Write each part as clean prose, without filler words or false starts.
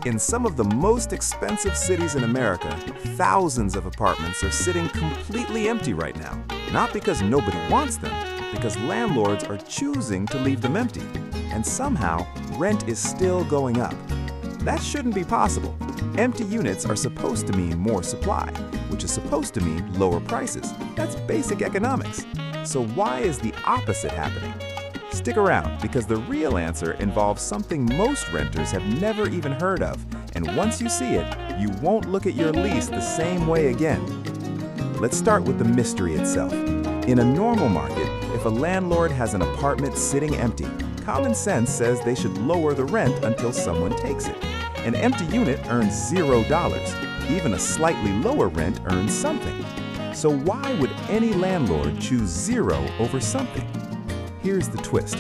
In some of the most expensive cities in America, thousands of apartments are sitting completely empty right now. Not because nobody wants them, because landlords are choosing to leave them empty. And somehow, rent is still going up. That shouldn't be possible. Empty units are supposed to mean more supply, which is supposed to mean lower prices. That's basic economics. So why is the opposite happening? Stick around, because the real answer involves something most renters have never even heard of, and once you see it, you won't look at your lease the same way again. Let's start with the mystery itself. In a normal market, if a landlord has an apartment sitting empty, common sense says they should lower the rent until someone takes it. An empty unit earns $0. Even a slightly lower rent earns something. So why would any landlord choose zero over something? Here's the twist.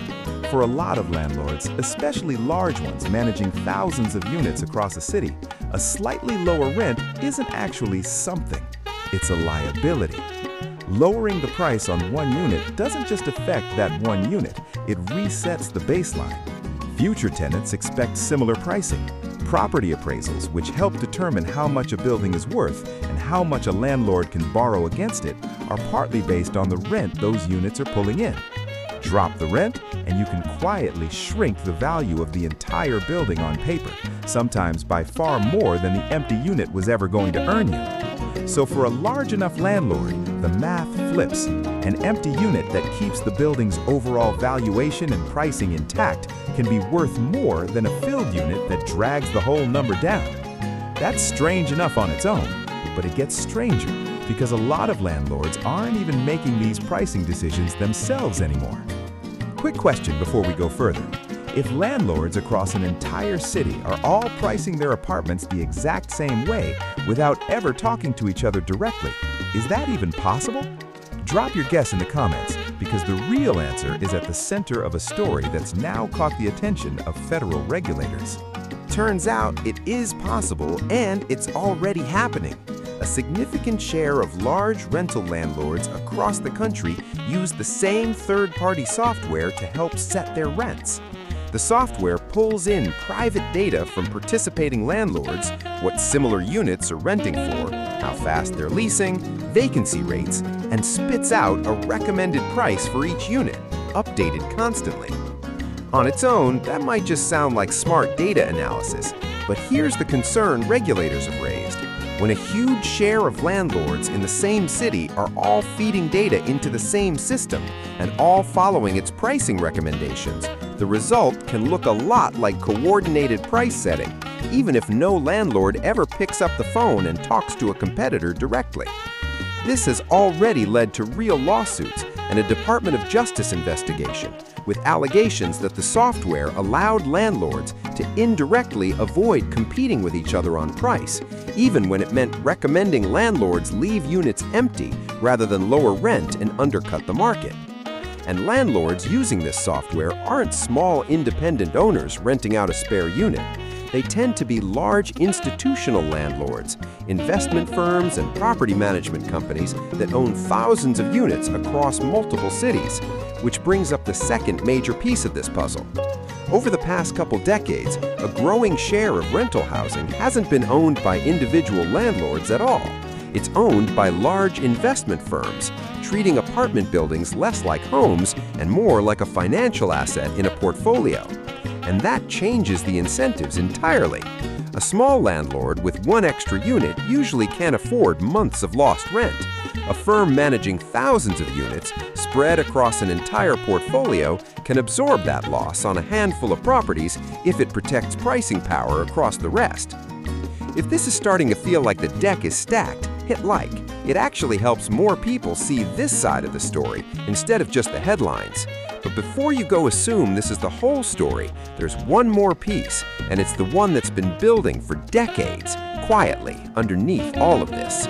For a lot of landlords, especially large ones managing thousands of units across a city, a slightly lower rent isn't actually something. It's a liability. Lowering the price on one unit doesn't just affect that one unit, it resets the baseline. Future tenants expect similar pricing. Property appraisals, which help determine how much a building is worth and how much a landlord can borrow against it, are partly based on the rent those units are pulling in. Drop the rent, and you can quietly shrink the value of the entire building on paper, sometimes by far more than the empty unit was ever going to earn you. So for a large enough landlord, the math flips. An empty unit that keeps the building's overall valuation and pricing intact can be worth more than a filled unit that drags the whole number down. That's strange enough on its own, but it gets stranger because a lot of landlords aren't even making these pricing decisions themselves anymore. Quick question before we go further. If landlords across an entire city are all pricing their apartments the exact same way without ever talking to each other directly, is that even possible? Drop your guess in the comments, because the real answer is at the center of a story that's now caught the attention of federal regulators. Turns out it is possible, and it's already happening. A significant share of large rental landlords across the country use the same third-party software to help set their rents. The software pulls in private data from participating landlords, what similar units are renting for, how fast they're leasing, vacancy rates, and spits out a recommended price for each unit, updated constantly. On its own, that might just sound like smart data analysis, but here's the concern regulators have raised. When a huge share of landlords in the same city are all feeding data into the same system and all following its pricing recommendations, the result can look a lot like coordinated price setting, even if no landlord ever picks up the phone and talks to a competitor directly. This has already led to real lawsuits and a Department of Justice investigation, with allegations that the software allowed landlords to indirectly avoid competing with each other on price, even when it meant recommending landlords leave units empty rather than lower rent and undercut the market. And landlords using this software aren't small independent owners renting out a spare unit. They tend to be large institutional landlords, investment firms and property management companies that own thousands of units across multiple cities, which brings up the second major piece of this puzzle. Over the past couple decades, a growing share of rental housing hasn't been owned by individual landlords at all. It's owned by large investment firms, treating apartment buildings less like homes and more like a financial asset in a portfolio. And that changes the incentives entirely. A small landlord with one extra unit usually can't afford months of lost rent. A firm managing thousands of units spread across an entire portfolio can absorb that loss on a handful of properties if it protects pricing power across the rest. If this is starting to feel like the deck is stacked, hit like. It actually helps more people see this side of the story instead of just the headlines. But before you go assume this is the whole story, there's one more piece, and it's the one that's been building for decades, quietly, underneath all of this.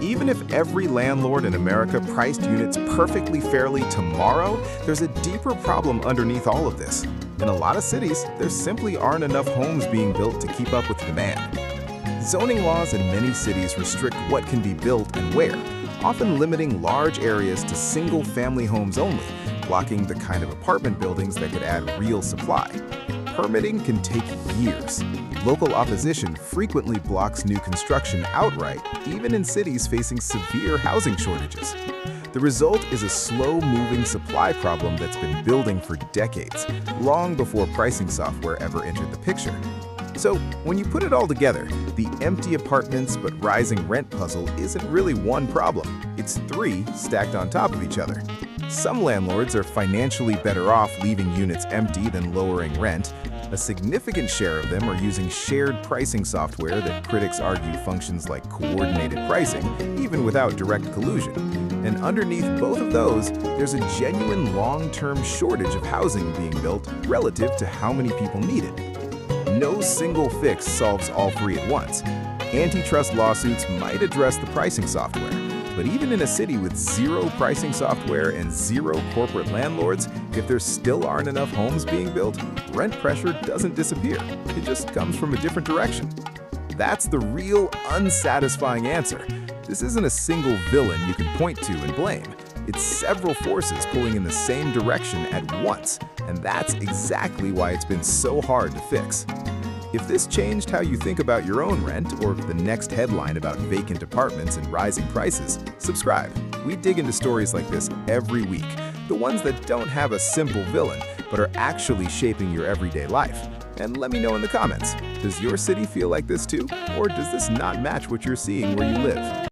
Even if every landlord in America priced units perfectly fairly tomorrow, there's a deeper problem underneath all of this. In a lot of cities, there simply aren't enough homes being built to keep up with demand. Zoning laws in many cities restrict what can be built and where, often limiting large areas to single-family homes only, blocking the kind of apartment buildings that could add real supply. Permitting can take years. Local opposition frequently blocks new construction outright, even in cities facing severe housing shortages. The result is a slow-moving supply problem that's been building for decades, long before pricing software ever entered the picture. So, when you put it all together, the empty apartments but rising rent puzzle isn't really one problem. It's three stacked on top of each other. Some landlords are financially better off leaving units empty than lowering rent. A significant share of them are using shared pricing software that critics argue functions like coordinated pricing, even without direct collusion. And underneath both of those, there's a genuine long-term shortage of housing being built relative to how many people need it. No single fix solves all three at once. Antitrust lawsuits might address the pricing software, but even in a city with zero pricing software and zero corporate landlords, if there still aren't enough homes being built, rent pressure doesn't disappear. It just comes from a different direction. That's the real unsatisfying answer. This isn't a single villain you can point to and blame. It's several forces pulling in the same direction at once, and that's exactly why it's been so hard to fix. If this changed how you think about your own rent or the next headline about vacant apartments and rising prices, subscribe. We dig into stories like this every week, the ones that don't have a simple villain, but are actually shaping your everyday life. And let me know in the comments, does your city feel like this too? Or does this not match what you're seeing where you live?